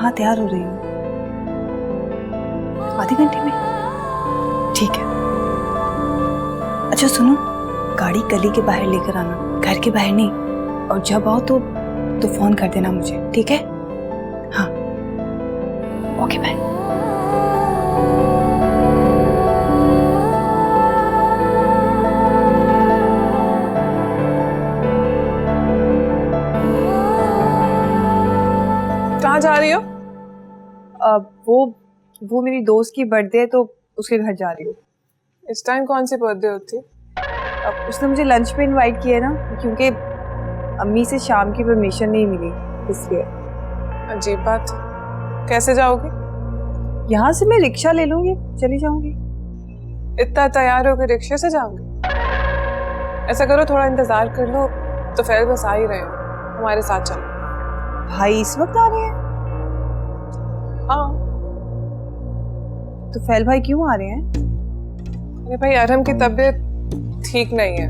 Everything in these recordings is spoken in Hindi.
हाँ तैयार हो रही हूँ। आधे घंटे में? ठीक है। अच्छा सुनो, गाड़ी गली के बाहर लेकर आना, घर के बाहर नहीं। और जब आओ तो फोन कर देना मुझे, ठीक है? हाँ ओके बाय। कहाँ जा रही हो? वो मेरी दोस्त की बर्थडे है तो उसके घर जा रही हूँ। इस टाइम कौन सी बर्थडे होती है? अब उसने मुझे लंच पे इनवाइट किया ना, क्योंकि अम्मी से शाम की परमिशन नहीं मिली, इसलिए। अजीब बात। कैसे जाओगी? यहाँ से मैं रिक्शा ले लूंगी, चली जाऊंगी। इतना तैयार होकर रिक्शे से जाओगे? ऐसा करो, थोड़ा इंतजार कर लो, तो फिर बस आ ही रहे हो, हमारे साथ चलो। भाई इस वक्त आ रहे हैं? हाँ। तो फैल भाई क्यों आ रहे हैं? अरे भाई, अरहम की तबीयत ठीक नहीं है,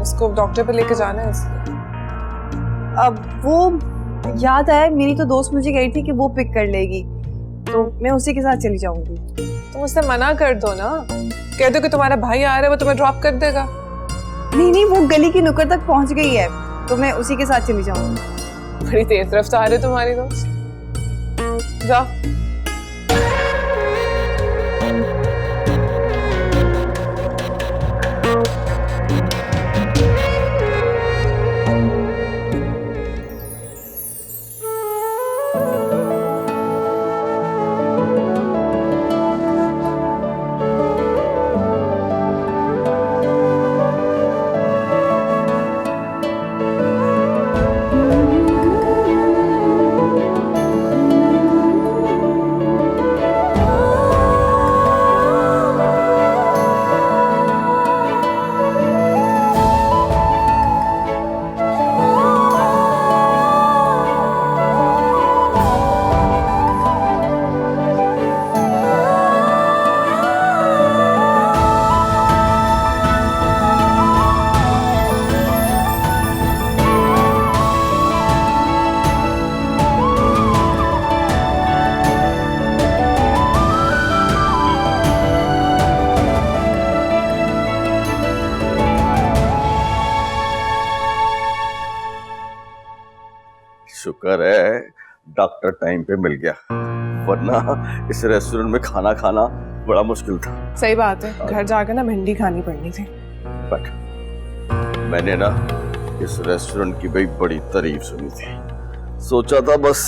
उसको डॉक्टर पे लेके जाना है इसलिए। अब वो याद आया, मेरी तो दोस्त मुझे कह रही थी कि वो पिक कर लेगी, तो मैं उसी के साथ चली जाऊंगी। तुम उससे मना कर दो ना, कह दो कि तुम्हारा भाई आ रहा है, वो तुम्हें ड्रॉप कर देगा। नहीं, वो गली की नुक्कड़ तक पहुंच गई है, तो मैं उसी के साथ चली जाऊंगी। बड़ी तेज रफ्तार है तुम्हारी दोस्त। जाओ। शुक्र है डॉक्टर टाइम पे मिल गया, वरना इस रेस्टोरेंट में खाना खाना बड़ा मुश्किल था। सही बात है, घर जाकर ना भिंडी खानी पड़नी थी। बट मैंने ना इस रेस्टोरेंट की भाई बड़ी तारीफ सुनी थी, सोचा था बस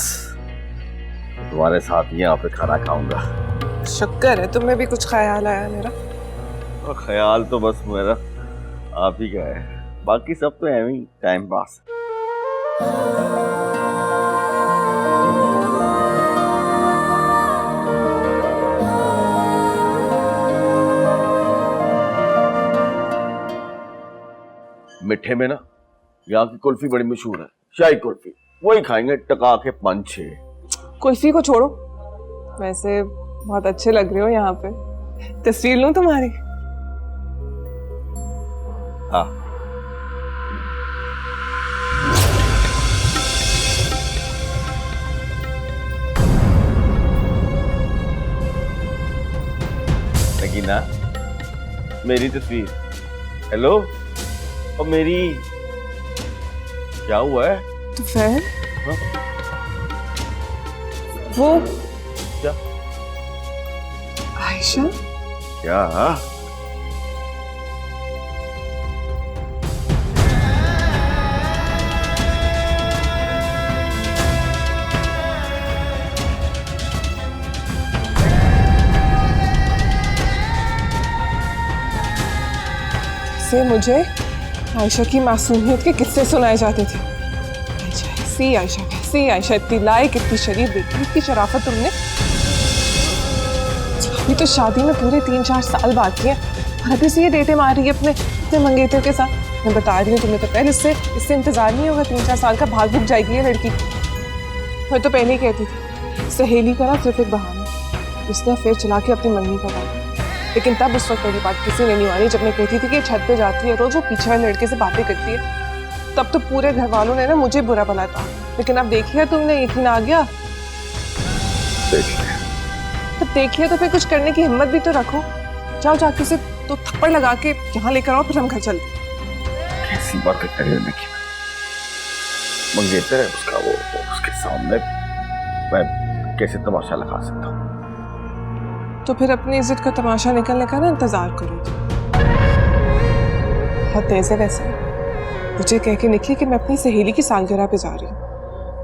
तुम्हारे साथ यहाँ पे खाना खाऊंगा। शुक्र है तुम्हें भी कुछ ख्याल आया मेरा। और ख्याल तो बस मेरा आप ही का है, बाकी सब तो ऐਵੇਂ ही टाइम पास। मिठे में ना यहाँ की कुल्फी बड़ी मशहूर है, शाही कुल्फी, वही खाएंगे टका के 5-6। कुल्फी को छोड़ो, वैसे बहुत अच्छे लग रहे हो यहाँ पे। तस्वीर लूं तुम्हारी? हाँ। नगीना, मेरी तस्वीर। हेलो, और मेरी क्या हुआ है? तो फिर हाँ? वो क्या? आयशा? क्या? से मुझे आयशा की मासूमियत के किस्से सुनाए जाते थे। आयशा ऐसी, आयशा वैसी, आयशा इतनी लायक, इतनी शरीफ, बेटी इतनी शराफत तुमने। अभी तो शादी में पूरे 3-4 साल बाकी हैं और अभी से ये डेटे मार रही है अपने मंगेतरों के साथ। मैं बता रही हूँ तुम्हें, तो पहले इससे इंतजार नहीं होगा, 3-4 साल का भाग भुग जाएगी ये लड़की। मैं तो पहले ही कहती थी सहेली का ना सिर्फ एक बहाना, इसने फिर चला के अपनी मंगनी करवा, लेकिन तब उस वक्त मेरी बात किसी ने नहीं मानी। जब मैं कहती थी कि छत पे जाती है रोज, वो पीछे वाले लड़के से बातें करती है, तब तो पूरे घर वालों ने ना मुझे बुरा भला था। लेकिन अब देखिए तुमने, यकीन आ गया। देख ले। तो देखिए तो फिर कुछ करने की हिम्मत भी तो रखो। जाओ जाके उसे तो थप्पड़ लगा के यहाँ लेकर आओ, फिर हम घर चलते। कैसी बातें करे देखिए, मंगेतर है उसका, वो उसके सामने मैं कैसे तमाशा लगा सकता हूँ? तो फिर अपनी इज्जत का तमाशा निकलने का ना इंतजार करो। बहुत तेज है वैसे, मुझे कह के निकली कि मैं अपनी सहेली की सालगिरह पे जा रही हूँ।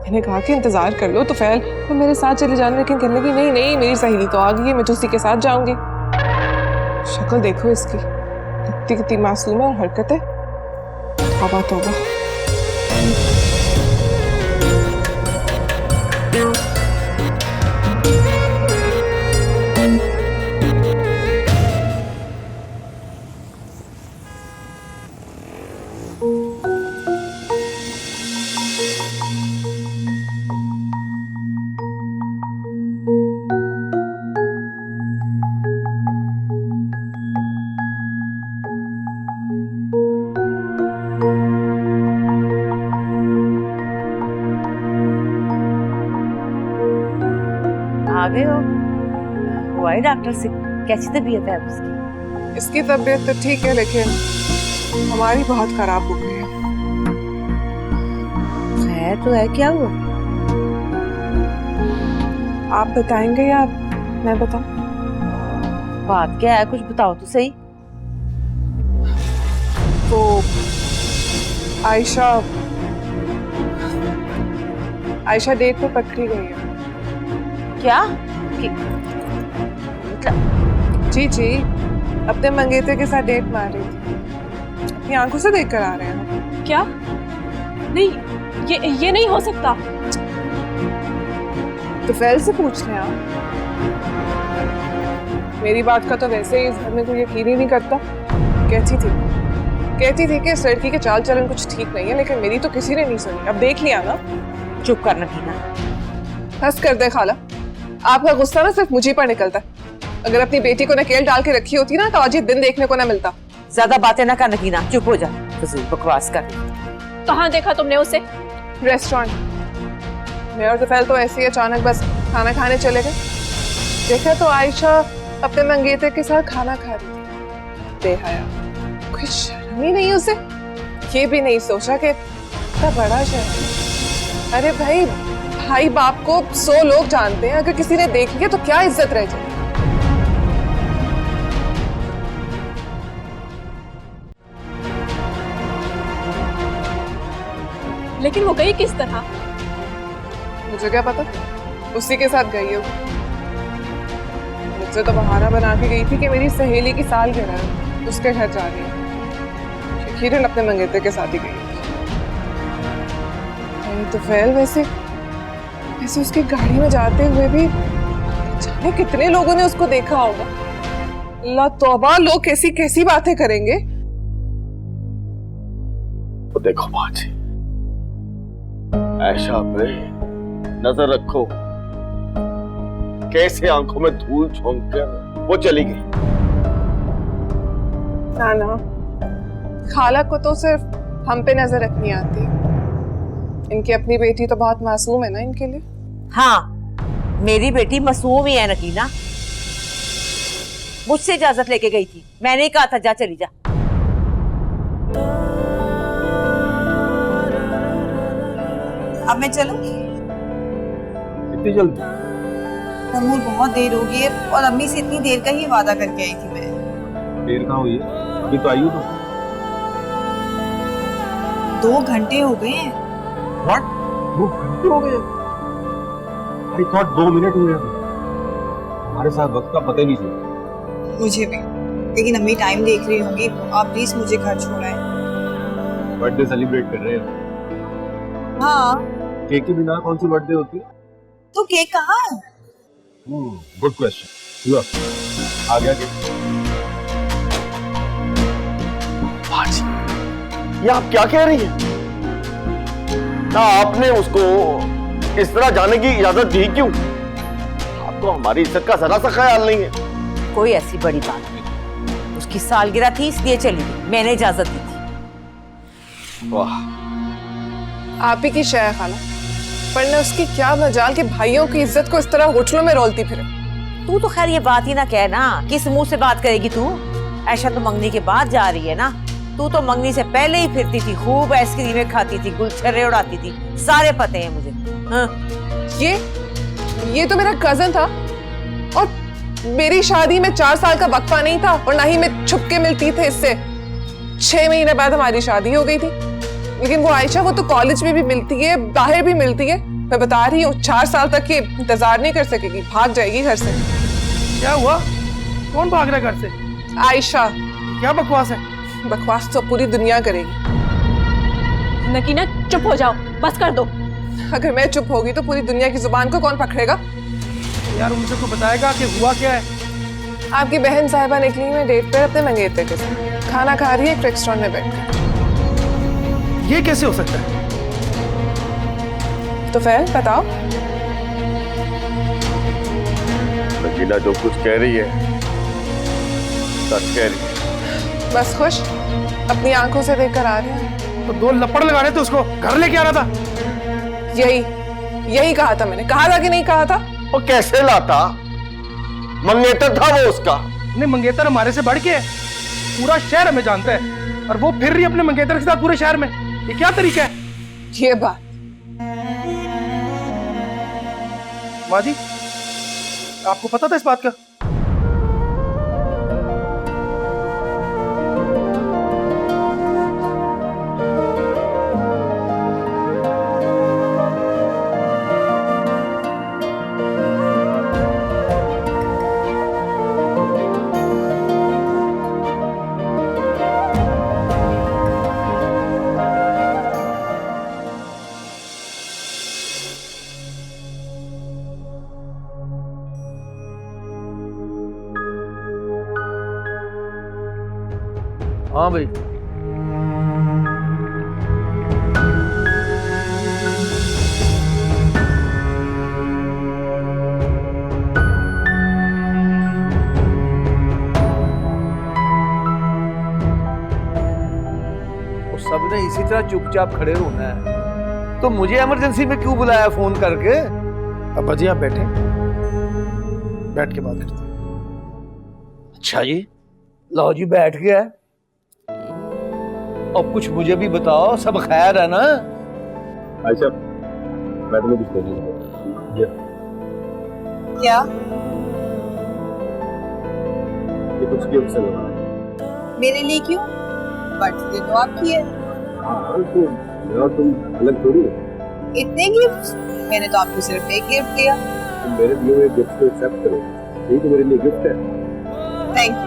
मैंने कहा कि इंतजार कर लो, तो फैल वो मेरे साथ चले जाने, लेकिन कहने लगी नहीं नहीं मेरी सहेली तो आ गई है, मैं तो उसी के साथ जाऊंगी। शक्ल देखो इसकी, कितनी कितनी मासूम है और हरकतें, तौबा तौबा। आ गए हो? हुआ है डॉक्टर से? कैसी तबीयत है अब उसकी? इसकी तबीयत तो ठीक है, लेकिन हमारी बहुत खराब हो गई है। खैर तो है, क्या हुआ? आप बताएंगे या मैं बताऊं? बात क्या है, कुछ बताओ तो सही। तो आयशा डेट पे पकड़ी गई है। क्या? जी जी, अपने मंगेतर के साथ डेट मार रही थी। अपनी आंखों से देख कर आ रहे हैं। क्या? नहीं, ये नहीं हो सकता। तो फैल से पूछ लें आप। मेरी बात का तो वैसे ही इस घर में कोई यकीन ही नहीं करता। कहती थी कि इस लड़की के चाल चलन कुछ ठीक नहीं है, लेकिन मेरी तो किसी ने नहीं सुनी। अब देख लिया ना। चुप करना थी ना। हंस कर दे खाला, आपका गुस्सा ना सिर्फ मुझे पर निकलता है। अगर अपनी बेटी को नकेल डाल के रखी होती ना, तो आज ये दिन देखने को ना मिलता। ज्यादा बातें ना करना की ना, चुप हो जा, फजूल बकवास कर। कहाँ देखा तुमने उसे? रेस्टोरेंट। मैं और तुफैल तो ऐसे ही अचानक बस खाना खाने चले गए। देखा तो आयशा अपने मंगेतर के साथ खाना खा रही थी। बेहया, कुछ शर्म ही नहीं उसे। ये भी नहीं सोचा कि इतना बड़ा शहर। अरे भाई बाप को 100 लोग जानते हैं, अगर किसी ने देख लिया तो क्या इज्जत रह जाए। लेकिन वो गई किस तरह? मुझे क्या पता, उसी के साथ गई हो। मुझसे तो बहाना बना के गई थी कि मेरी सहेली की सालगिरह है, उसके घर जा रही है। यकीनन अपने मंगेतर के साथ ही गई। तो फैल वैसे उसकी गाड़ी में जाते हुए भी जाने कितने लोगों ने उसको देखा होगा। अल्लाह तौबा, लोग कैसी कैसी बातें करेंगे। तो देखो बाजी, आयशा पे नजर रखो, कैसे आंखों में धूल झोंक कर वो चली गई। ना, खाला को तो सिर्फ हम पे नजर रखनी आती है। इनकी अपनी बेटी तो बहुत मासूम है ना इनके लिए। हाँ, मेरी बेटी मासूम ही है नकीना। मुझसे इजाजत लेके गई थी, मैंने ही कहा था जा चली जा। अब मैं चलूं? इतनी जल्दी? अमूल बहुत देर हो गई है, और अम्मी से इतनी देर का ही वादा करके आई थी मैं। देर कहाँ हुई है? अभी तो आई हो तुम। 2 घंटे हो गए हैं। What? 2 घंटे हो गए? I thought 2 मिनट हुए हैं। हमारे साथ वक्त का पता ही नहीं चला। मुझे भी, लेकिन अम्मी टाइम देख रही होंगी। आप प्लीज मुझे घर छोड़ाएं। बर्थडे सेलिब्रेट कर रहे हैं। हाँ। केक के बिना कौन सी बर्थडे होती है? तो केक कहाँ है? Good question. लो, आ गया केक। ये आप क्या कह रही हैं? ना आपने उसको इस तरह जाने की इजाजत दी क्यों? आपको हमारी इज्जत का जरा सा ख्याल नहीं है। कोई ऐसी बड़ी बात नहीं, उसकी सालगिरह थी इसलिए चली गई, मैंने इजाजत दी थी। वाह, आप ही की शय खाला, वरना उसकी क्या मजाल कि भाइयों की इज्जत को इस तरह होटलों में रोलती फिरे। तू तो खैर ये बात ही ना कह ना, किस मुंह से बात करेगी तू? ऐशा तो मंगनी के बाद जा रही है ना, तू तो मंगनी से पहले ही फिरती थी, खूब आइसक्रीमें खाती थी, गुलछर्रे उड़ाती थी, सारे पते हैं मुझे। हाँ। ये तो मेरा कजन था और मेरी शादी में 4 साल का वक्फा नहीं था और ना ही मैं छुपके मिलती थी इससे। 6 महीने बाद हमारी शादी हो गई थी। लेकिन वो आयशा, वो तो कॉलेज में भी मिलती है, बाहर भी मिलती है। मैं बता रही हूँ 4 साल तक ये इंतजार नहीं कर सकेगी, भाग जाएगी घर से। क्या हुआ? कौन भाग रहा है घर से? आयशा। क्या बकवास है? बकवास तो पूरी दुनिया करेगी। नकीना चुप हो जाओ, बस कर दो। अगर मैं चुप होगी तो पूरी दुनिया की जुबान को कौन पकड़ेगा? यार उनसे को बताएगा कि हुआ क्या है। आपकी बहन साहिबा निकली है डेट पर अपने मंगेतर के साथ, खाना खा रही है एक रेस्टोरेंट में बैठकर। ये कैसे हो सकता है? तो फिर बताओ। नगीना जो कुछ कह रही है सच कह रही है। बस खुश, अपनी आंखों से देखकर आ रहे हैं। तो 2 लपड़ लगा रहे थे, उसको घर लेके आ रहा था। यही कहा था मैंने, कहा था कि नहीं कहा था? वो कैसे लाता? मंगेतर था वो उसका। नहीं, मंगेतर हमारे से बढ़ के है, पूरा शहर हमें जानता है और वो फिर रही अपने मंगेतर के साथ पूरे शहर में। ये क्या तरीका है? ये बात माँ जी, आपको पता था इस बात का? हाँ भाई। सबने इसी तरह चुपचाप खड़े होना है, तो मुझे इमरजेंसी में क्यों बुलाया फोन करके? अब जी आप बैठे, बैठ के बात करते हैं। अच्छा जी, लो जी बैठ गया। अब कुछ मुझे भी बताओ, सब खैर है ना? आयशा, मैं तुम्हें कुछ बोलूंगा। क्या? ये कुछ गिफ्ट से लगा। मेरे लिए क्यों? बर्थडे तो आपकी है। हाँ, तो मेरा तुम अलग थोड़ी हो। इतने गिफ्ट? मैंने तो आपको सिर्फ एक गिफ्ट दिया। तुम मेरे दिए हुए गिफ्ट को एक्सेप्ट करो, यही तो मेरे लिए गिफ्ट है। Thank you.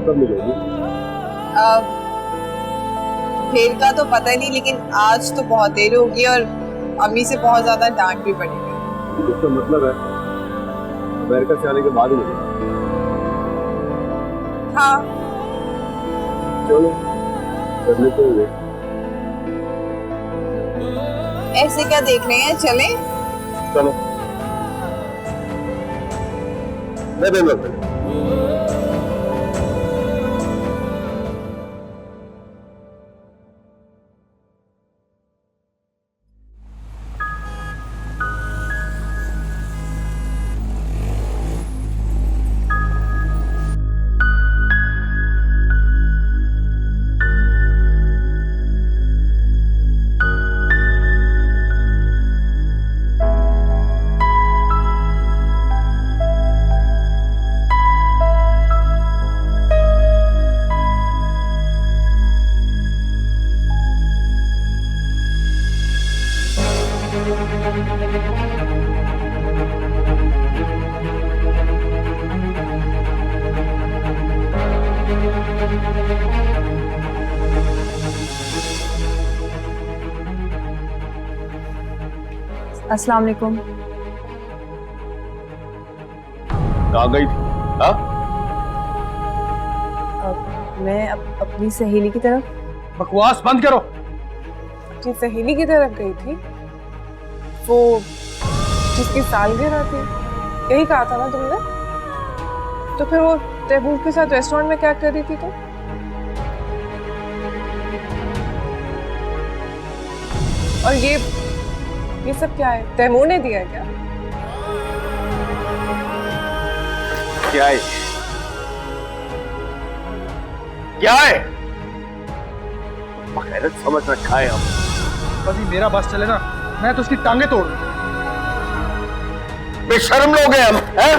कब मिलोगी? फिर का तो पता नहीं, लेकिन आज तो बहुत देर होगी और अम्मी से बहुत ज्यादा डांट भी पड़ेगी। इसका मतलब है अमेरिका से आने के बाद ही मिलेगा। हाँ चलो कर लेते हैं। ऐसे क्या देख रहे हैं, चलें? चलो मैं देना पड़ेगा। अस्सलाम वालेकुम। कहाँ गई थी? हाँ? मैं अपनी सहेली की तरफ। बकवास बंद करो। अपनी सहेली की तरफ गई थी? वो जिसकी सालगिरह थी, यही कहा था ना तुमने? तो फिर वो तैमूर के साथ रेस्टोरेंट में क्या कर रही थी तुम? और ये सब क्या है? तैमूर ने दिया है क्या? क्या है? क्या है? बगैरत समझ रखा है हम। अभी मेरा बस चले ना, मैं तो उसकी टांगे तोड़ दूं। बेशर्म लोग हैं हम, हैं?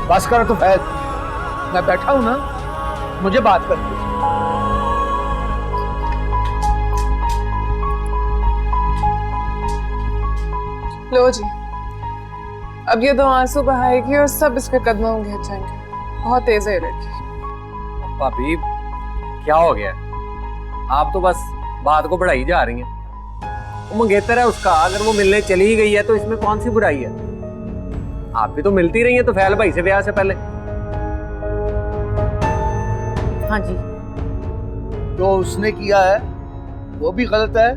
बस कर तो फैज, मैं बैठा हूं ना, मुझे बात करनी है। लो जी, अब ये 2 आंसू बहाएगी और सब इसके कदमों में गिर जाएंगे। बहुत तेज है ये लड़की। भाभी क्या हो गया? आप तो बस बात को बढ़ाई जा रही हैं। वो मंगेतर है उसका, अगर वो मिलने चली ही गई है तो इसमें कौन सी बुराई है? आप भी तो मिलती रही हैं तो फैल भाई से ब्याह से पहले। हाँ जी, जो उसने किया है वो भी गलत है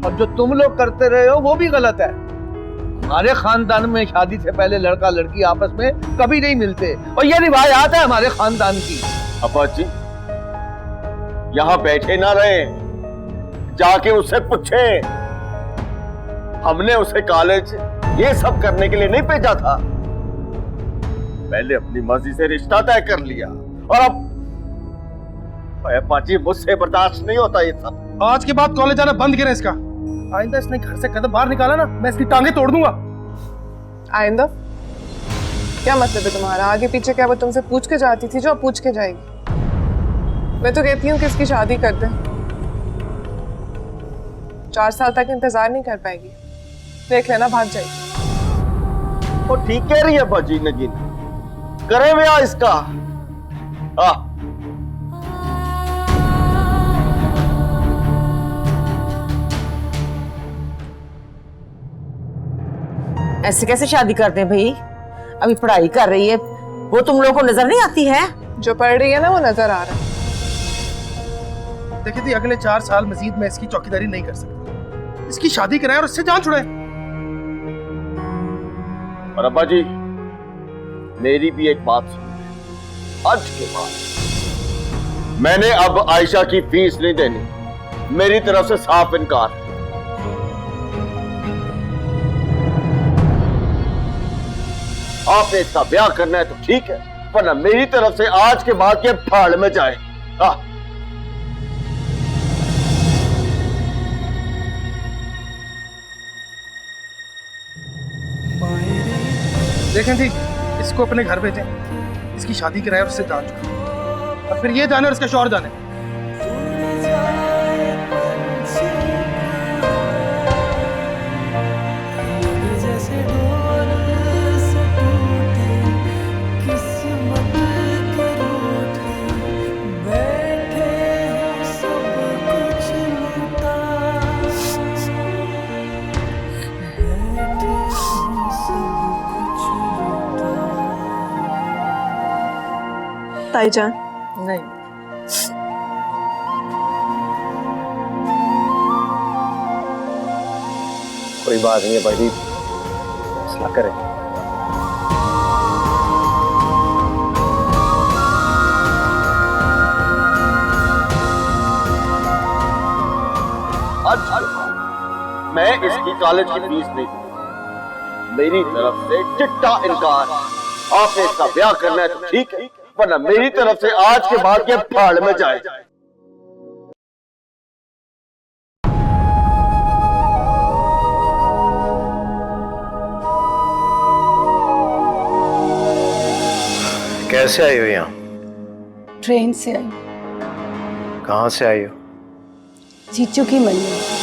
और जो तुम लोग करते रहे हो वो भी गलत है। हमारे खानदान में शादी से पहले लड़का लड़की आपस में कभी नहीं मिलते और ये रिवायात है हमारे खानदान की। अपा जी यहां बैठे ना रहे, जाके उससे पूछे। हमने उसे कॉलेज ये सब करने के लिए नहीं भेजा था, पहले अपनी मर्जी से रिश्ता तय कर लिया और अब अपा जी मुझसे बर्दाश्त नहीं होता ये सब। आज के बाद कॉलेज आना बंद करें इसका। आइंदा इसने घर से कदम बाहर निकाला ना, मैं इसकी टांगे तोड़ दूंगा। आइंदा क्या मतलब है तुम्हारा? आगे पीछे क्या वो तुमसे पूछ के जाती थी जो अब पूछ के जाएगी? मैं तो कहती हूँ कि इसकी शादी कर दें। 4 साल तक इंतजार नहीं कर पाएगी, देख लेना भाग जाएगी। वो ठीक कह रही है बाजी नगीन, करे ब्याह इसका। हाँ ऐसे कैसे शादी करते हैं भाई? अभी पढ़ाई कर रही है, वो तुम लोगों को नजर नहीं आती है? जो पढ़ रही है ना वो नजर आ रहा है। देखिए थी अगले 4 साल मजीद मैं इसकी चौकीदारी नहीं कर सकता। इसकी शादी कराए और इससे जान छुड़ाए। और अब्बा जी मेरी भी एक बात सुनिए, आज के बाद मैंने अब आयशा की फीस नहीं देनी, मेरी तरफ से साफ इनकार। आपने इसका ब्याह करना है तो ठीक है, वरना मेरी तरफ से आज के बाद के फाड़ में जाए। देखें थी इसको अपने घर भेजें, इसकी शादी कराए और उससे जान छुड़ाए, और फिर ये जाने और इसका शौहर जाने। ताईजान नहीं, कोई बात नहीं है भाई, हौसला करें। अच्छा मैं इसकी कॉलेज की फीस नहीं दूंगा, मेरी तरफ से चिट्टा इनकार। आपने इसका ब्याह करना है तो ठीक है, वरना मेरी तरफ से आज के बाद के फाड़ में जाए। कैसे आई हो यहाँ? ट्रेन से आई। कहाँ से आई हो? जीजू की मन्नत।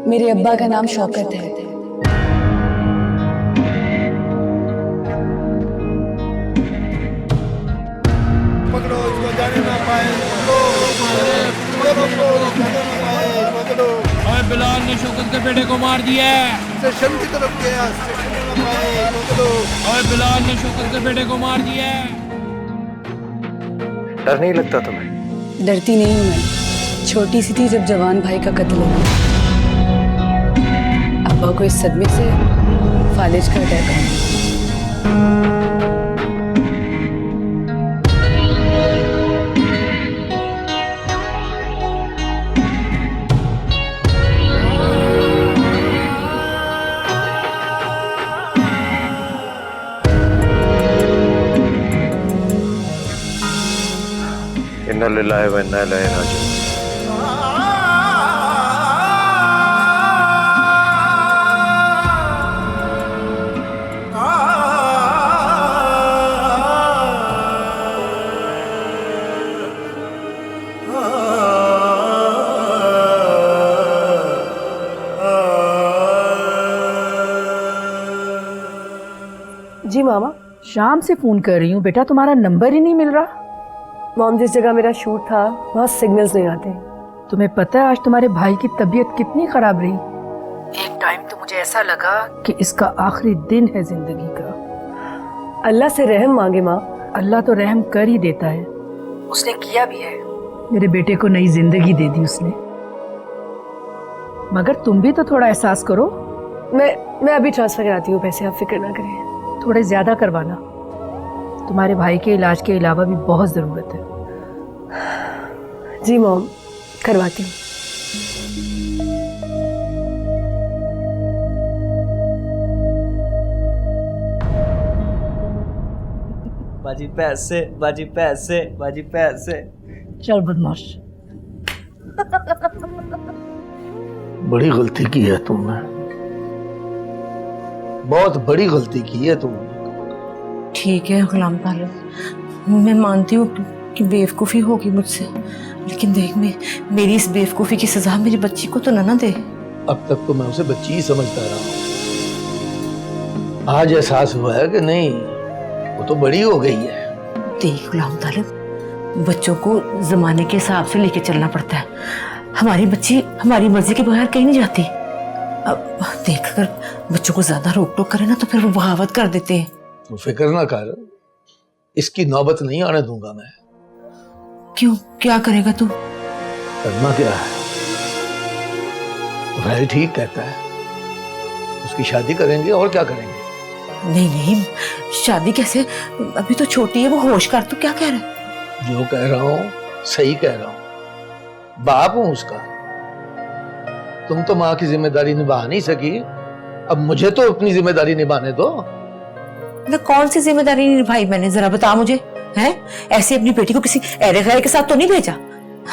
मेरे अब्बा का नाम शौकत है। पकड़ो इसको, जाने ना पाए। और बिलाल ने शौकत के बेटे को मार दिया। स्टेशन की तरफ गया, स्टेशन में ना पाए। पकड़ो। और बिलाल ने शौकत के बेटे को मार दिया। डर नहीं लगता तुम्हें? डरती नहीं हूँ मैं, छोटी सी थी जब जवान भाई का कत्ल हुआ। अब्बा को इस सदमे से फालिज का अटैक आया। इन्ना लिल्लाहि व इन्ना इलैहि राजिऊन। जी मामा। शाम से फोन कर रही हूँ बेटा, तुम्हारा नंबर ही नहीं मिल रहा। मॉम, जिस जगह मेरा शूट था वहाँ सिग्नल्स नहीं आते। तुम्हें पता है आज तुम्हारे भाई की तबीयत कितनी खराब रही? एक टाइम तो मुझे ऐसा लगा कि इसका आखिरी दिन है जिंदगी का। अल्लाह से रहम मांगे माँ। अल्लाह तो रहम कर ही देता है, उसने किया भी है। मेरे बेटे को नई जिंदगी दे दी उसने, मगर तुम भी तो थोड़ा एहसास करो। मैं अभी ट्रांसफर कराती हूँ पैसे, आप फिक्र ना करें। थोड़े ज्यादा करवाना, तुम्हारे भाई के इलाज के अलावा भी बहुत जरूरत है। जी मॉम, करवाती हूँ। बाजी पैसे, बाजी पैसे, बाजी पैसे। चल बदमाश। बड़ी गलती की है तुमने, बहुत बड़ी गलती की है तुमने। ठीक है गुलाम तालिब, मैं मानती हूँ कि बेवकूफ़ी होगी मुझसे, लेकिन देख मेरी इस बेवकूफ़ी की सजा मेरी बच्ची को तो ना दे। अब तक तो मैं उसे बच्ची ही समझता रहा हूँ, आज एहसास हुआ है कि नहीं, वो तो बड़ी हो गई है। देख गुलाम तालिब, बच्चों को जमाने के हिसाब से लेके चलना पड़ता है। हमारी बच्ची हमारी मर्जी के बगैर कहीं नहीं जाती। अब देख, अगर बच्चों को ज्यादा रोक टोक करे ना तो फिर वो बगावत कर देते हैं। तो फिक्र ना कर, इसकी नौबत नहीं आने दूंगा मैं। क्यों, क्या करेगा तू? करना क्या है, भाई ठीक कहता है, उसकी शादी करेंगे और क्या करेंगे। नहीं नहीं, शादी कैसे, अभी तो छोटी है, वो होश कर। तू क्या कह रहा है? जो कह रहा हूँ सही कह रहा हूँ, बाप हूं उसका। तुम तो माँ की जिम्मेदारी निभा नहीं सकी, अब मुझे तो अपनी जिम्मेदारी निभाने दो। ना कौन सी जिम्मेदारी निभाई मैंने, जरा बता मुझे। हैं, ऐसे अपनी बेटी को किसी ऐरे गैर के साथ तो नहीं भेजा?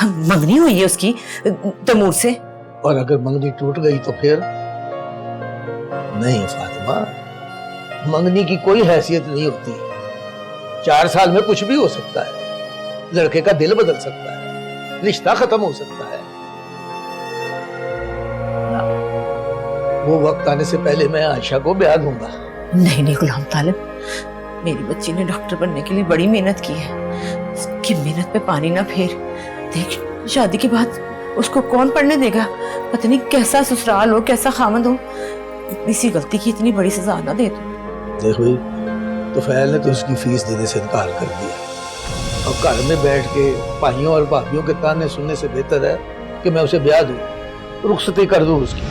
मंगनी हुई है उसकी तैमूर से। और अगर मंगनी टूट गई तो फिर? नहीं फातिमा, मंगनी की कोई हैसियत नहीं होती। 4 साल में कुछ भी हो सकता है, लड़के का दिल बदल सकता है, रिश्ता खत्म हो सकता है। वो वक्त आने से पहले मैं आयशा को ब्याह दूंगा। नहीं नहीं गुलाम तालिब, मेरी बच्ची ने डॉक्टर बनने के लिए बड़ी मेहनत की है, उसकी मेहनत पे पानी ना फेर। देख, शादी के बाद उसको कौन पढ़ने देगा? पता नहीं कैसा ससुराल हो, कैसा खामद हो। इसी गलती की इतनी बड़ी सजा ना दे तू। देख भाई, तो फैल ने तो उसकी फीस देने से इनकार कर दिया। अब घर में बैठ के भाइयों और भाभियों के ताने सुनने से बेहतर है कि मैं उसे ब्याह दूं, रुखसती कर दूं उसकी।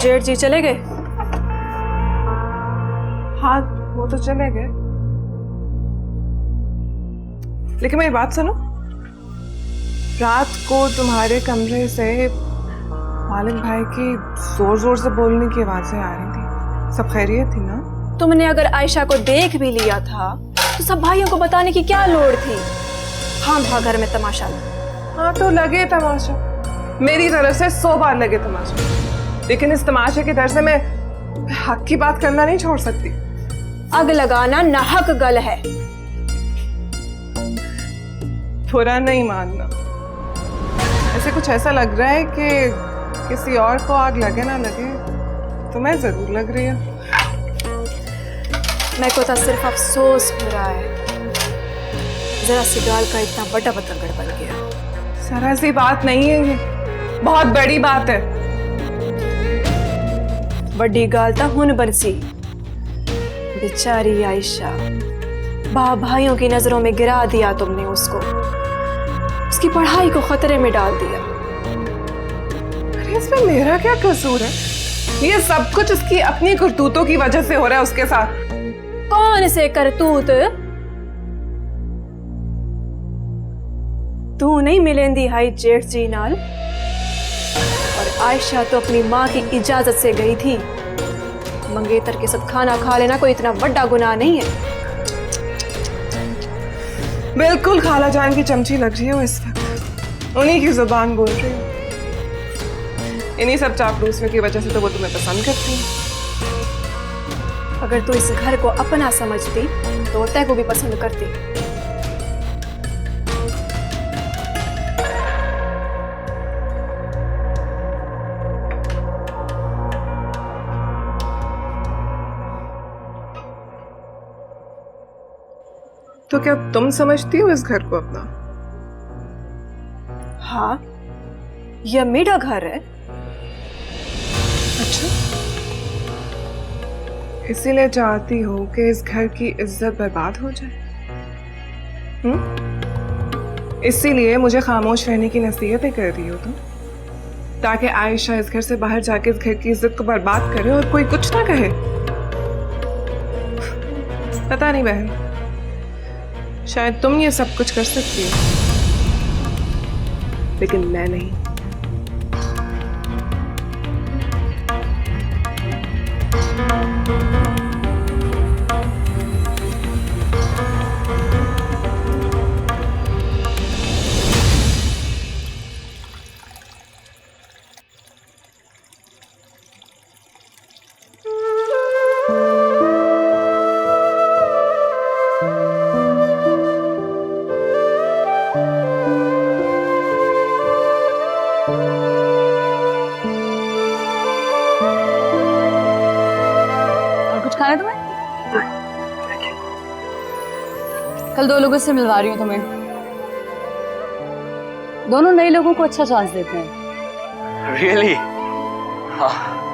जेठ जी चले गए? हाँ, वो तो चले गए, लेकिन मेरी बात सुनो। रात को तुम्हारे कमरे से मालिक भाई की जोर जोर से बोलने की आवाजें आ रही थी, सब खैरियत थी ना? तुमने अगर आयशा को देख भी लिया था तो सब भाइयों को बताने की क्या लोड़ थी? हाँ भा घर में तमाशा लगा। हाँ तो लगे तमाशा, मेरी तरफ से 100 बार लगे तमाशा, लेकिन इस तमाशे के डर से मैं हक की बात करना नहीं छोड़ सकती। आग लगाना नाहक गल है। बुरा नहीं मानना, ऐसे कुछ ऐसा लग रहा है कि किसी और को आग लगे ना लगे, तुम्हें जरूर लग रही है। मेरे को तो सिर्फ अफसोस हो रहा है, जरा सी गाल का इतना बड़ा बतंगड़ बन गया। जरा सी बात नहीं है ये, बहुत बड़ी बात है। बड़ी गाल था हुन बरसी। बेचारी आयशा, भाइयों की नजरों में गिरा दिया तुमने उसको। उसकी उसकी पढ़ाई को खतरे में डाल दिया। अरे इसमें मेरा क्या कसूर है? ये सब कुछ उसकी अपनी करतूतों की वजह से हो रहा है उसके साथ। कौन से करतूत? तू नहीं मिलेंदी हाई जेठ जी नाल, और आयशा तो अपनी माँ की इजाजत से गई थी। मंगेतर के साथ खाना खा लेना कोई इतना बड़ा गुनाह नहीं है। बिल्कुल खाला जान की चमची लग रही है वो इस वक्त, उन्हीं की जुबान बोल रही है। इन्हीं सब चापलूसियों की वजह से तो वो तुम्हें पसंद करती है। अगर तू इस घर को अपना समझती तो वो तय को भी पसंद करती। तो क्या तुम समझती हो इस घर को अपना? हाँ, यह मेरा घर है। अच्छा, इसीलिए चाहती हो कि इस घर की इज्जत बर्बाद हो जाए? इसीलिए मुझे खामोश रहने की नसीहतें कर रही हो तुम, ताकि आयशा इस घर से बाहर जाके इस घर की इज्जत को बर्बाद करे और कोई कुछ ना कहे। पता नहीं बहन, शायद तुम ये सब कुछ कर सकती हो, लेकिन मैं नहीं। खाना तुम्हें? कल 2 लोगों से मिलवा रही हूँ तुम्हें। दोनों नए लोगों को अच्छा चांस देते हैं। Really?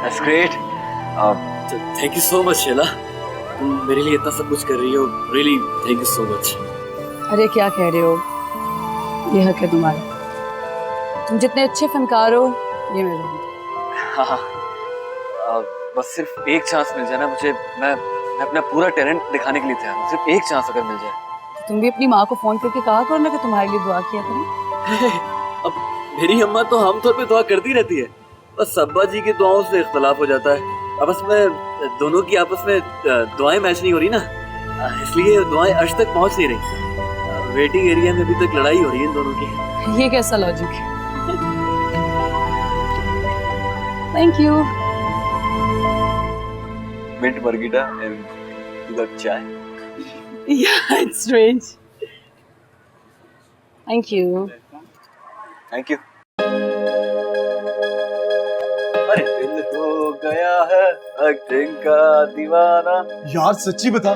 That's great. Thank you so much, Sheila. तुम मेरे लिए इतना सब कुछ कर रही हो। Really, thank you so much. अरे क्या कह रहे हो? ये हक है तुम्हारा। तुम जितने अच्छे फनकार हो, ये मेरे हो। हाँ, बस सिर्फ एक चांस मिल जाए ना मुझे, मैं अपना पूरा टैलेंट दिखाने के लिए तैयार हूँ। सिर्फ एक चांस अगर मिल जाए। तो तुम भी अपनी माँ को फोन करके कहा करो ना कि तुम्हारे लिए दुआ किया करो। अब मेरी अम्मा तो आमतौर पे दुआ करती रहती है, बस अब्बा जी की दुआओं से इख्तलाफ हो जाता है। आपस में दोनों की आपस में दुआएं मैच नहीं हो रही ना, इसलिए दुआएं अर्श तक पहुँच नहीं रही। वेटिंग एरिया में अभी तक लड़ाई हो रही है इन दोनों की। ये कैसा लॉजिक है? Thank you. Mint margarita and the chai. Yeah, it's strange. Thank you. Thank you. अरे दिल हो गया है एक्टिंग का दीवाना। यार सच्ची बता,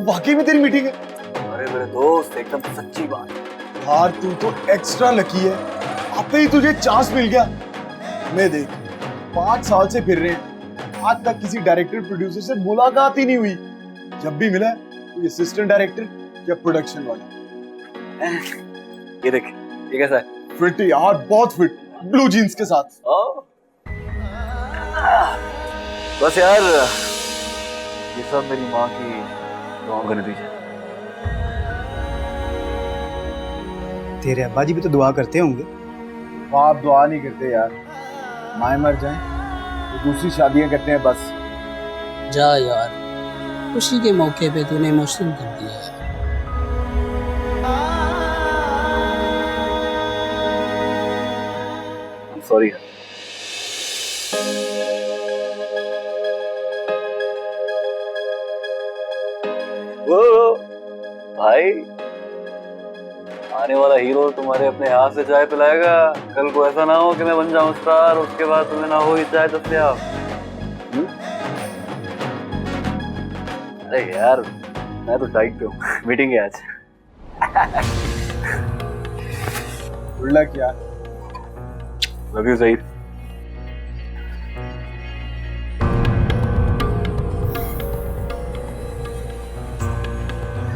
वाकई में तेरी मीटिंग है? अरे मेरे दोस्त, एकदम सच्ची बात। यार तू तो एक्स्ट्रा लकी है, आते ही तुझे चांस मिल गया। मैं देख 5 साल से फिर रहे हैं, आज तक किसी डायरेक्टर प्रोड्यूसर से मुलाकात ही नहीं हुई। जब भी मिला कोई असिस्टेंट डायरेक्टर या प्रोडक्शन वाला। ये देख, ये कैसा है? फिट यार, बहुत फिट, ब्लू जीन्स के साथ। बस यार, ये सब मेरी माँ की दुआओं का नतीजा है। तेरे अब्बा जी भी तो दुआ करते होंगे। बाप दुआ नहीं करते यार, माए मर जाएं तो दूसरी शादियां करते हैं बस। जा यार, खुशी के मौके पे तूने इमोशनल कर दिया है। सॉरी। वो भाई, आने वाला हीरो तुम्हारे अपने हाथ से चाय पिलाएगा। कल को ऐसा ना हो कि मैं बन जाऊं स्टार, उसके बाद तुम्हें ना हो ही चाय दस्तयाब। अरे यार, मैं तो टाइट पे हूँ, मीटिंग है आज। गुड लक यार। Love you Saeed.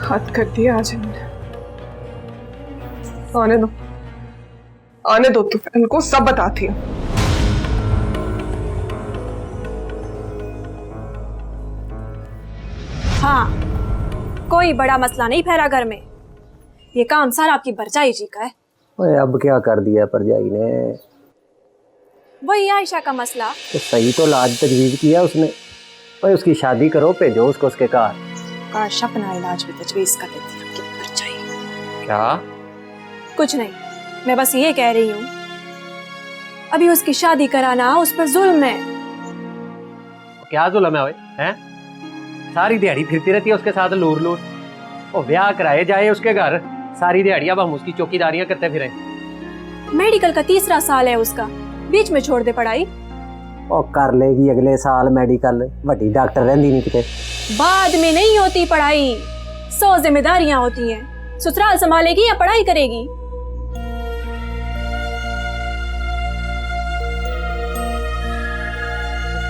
हद कर दिया आज हमने। आने दो तो इनको सब बताती हूँ। हाँ, कोई बड़ा मसला नहीं फैला घर में। ये काम सारा आपकी भरजाई जी का है। ओए अब क्या कर दिया परजाई ने? वही आयशा का मसला। तो सही तो इलाज तजवीज किया उसने। ओए उसकी शादी करो, भेजो उसको उसके घर। काश अपना इलाज भी तजवीज कर देती आपकी भरजाई। क्या? कुछ नहीं, मैं बस ये कह रही हूँ अभी उसकी शादी कराना उस पर जुल्म है। क्या जुल्म है? ओए हैं? सारी दिहाड़ी फिरती रहती है उसके साथ लूर लूर। ओ ब्याह कराए जाए उसके घर, सारी दिहाड़ी अब हम उसकी चौकीदारियां करते फिरें। मेडिकल का 3रा साल है उसका, बीच में छोड़ दे पढ़ाई। ओ कर लेगी अगले साल मेडिकल, बड़ी डॉक्टर रहंदी नहीं किते। बाद में नहीं होती पढ़ाई, 100 जिम्मेदारियां होती हैं। ससुराल संभालेगी या पढ़ाई करेगी?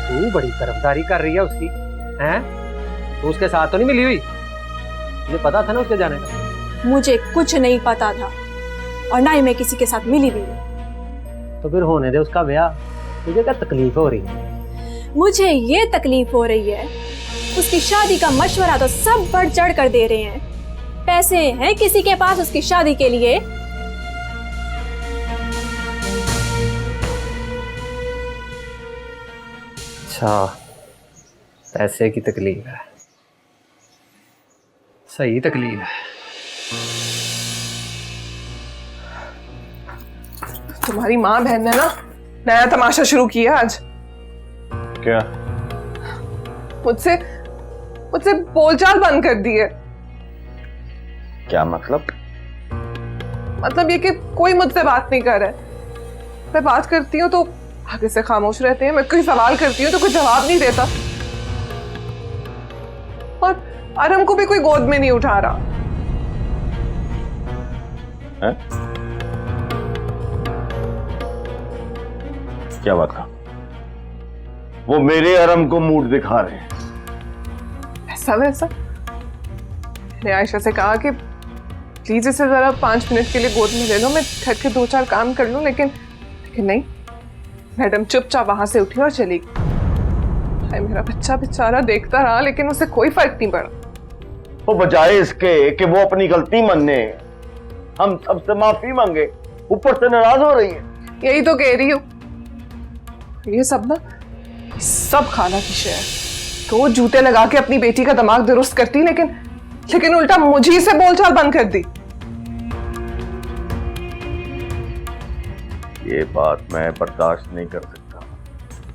तू बड़ी तरफदारी कर रही है उसकी, हैं? तू उसके साथ तो नहीं मिली हुई? तुझे पता था ना उसके जाने का? मुझे कुछ नहीं पता था और ना ही मैं किसी के साथ मिली भी नहीं। तो फिर होने दे उसका ब्याह। तुझे क्या तकलीफ हो रही है? मुझे ये तकलीफ हो रही है, उसकी शादी का मशवरा तो सब बढ़ चढ़ कर दे रहे हैं। पैसे हैं किसी के पास उसकी शादी के लिए? अच्छा, पैसे की तकलीफ है। सही तकलीफ है। तुम्हारी माँ बहन ने ना नया तमाशा शुरू किया आज। क्या? मुझसे बोलचाल बंद कर दी है। क्या मतलब? मतलब ये कि कोई मुझसे बात नहीं कर रहा है। मैं बात करती हूँ तो आगे से खामोश रहते हैं। मैं कोई सवाल करती हूँ तो कोई जवाब नहीं देता। और अरम को भी कोई गोद में नहीं उठा रहा है? क्या बात का? वो मेरे अरम को मूड दिखा रहे हैं। ऐसा वैसा? मैंने आयशा से कहा कि प्लीज इसे जरा 5 मिनट के लिए गोद में ले लो, मैं घर के 2-4 काम कर लूं, लेकिन नहीं। मैडम चुपचाप वहां से उठी और चली गई। मेरा बच्चा बेचारा देखता रहा, लेकिन उसे कोई फर्क नहीं पड़ा। वो बजाय इसके कि वो अपनी गलती माने, हम सबसे माफी मांगे, ऊपर से नाराज हो रही है। यही तो कह रही हूँ, ये सब ना सब खाला की शेयर। तो जूते लगा के अपनी बेटी का दिमाग दुरुस्त करती, लेकिन उल्टा मुझे से बोलचाल बंद कर दी। ये बात मैं बर्दाश्त नहीं कर सकता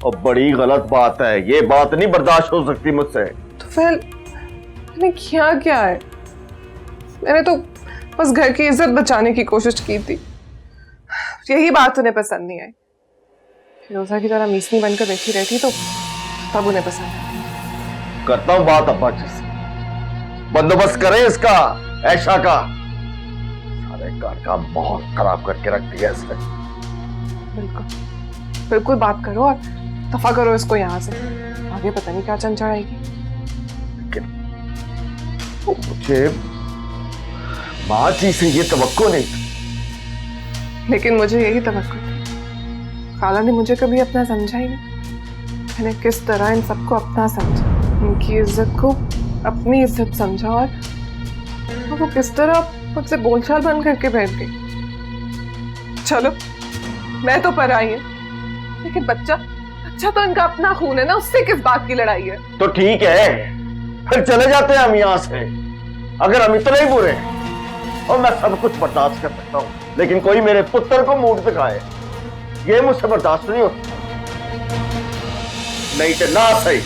और बड़ी गलत बात है। ये बात नहीं बर्दाश्त हो सकती मुझसे। तो फिर मैंने किया क्या है? मैंने तो बस घर की इज्जत बचाने की कोशिश की थी। यही बात उन्हें पसंद नहीं आई। फिरोजा की तरह मीसनी बनकर बैठी रहती तो तब उन्हें पसंद आई। करता हूँ बात अब्बा जी से, बंदोबस्त करें इसका, ऐशा का। सारे घर का माहौल खराब करके रख दिया इसने। बिल्कुल बात करो और दफा करो इसको यहाँ से। आगे पता नहीं क्या चंचल आएगी। मुझे माँ जी से ये तवक्को नहीं था, लेकिन मुझे यही तवक्को थी। खाला ने मुझे कभी अपना समझा ही नहीं। मैंने किस तरह इन सबको अपना समझा, उनकी इज्जत को अपनी इज्जत समझा, और वो किस तरह मुझसे बोलचाल बंद करके बैठ गई। चलो मैं तो पर आई है, लेकिन बच्चा तो इनका अपना खून है ना, उससे किस बात की लड़ाई है? तो ठीक है, फिर चले जाते हैं हम यहाँ से। अगर हम इतने ही बुरे हैं, और मैं सब कुछ बर्दाश्त कर सकता हूँ, लेकिन कोई मेरे पुत्र को मूड दिखाए, ये मुझसे बर्दाश्त नहीं होता। नहीं तो ना सही।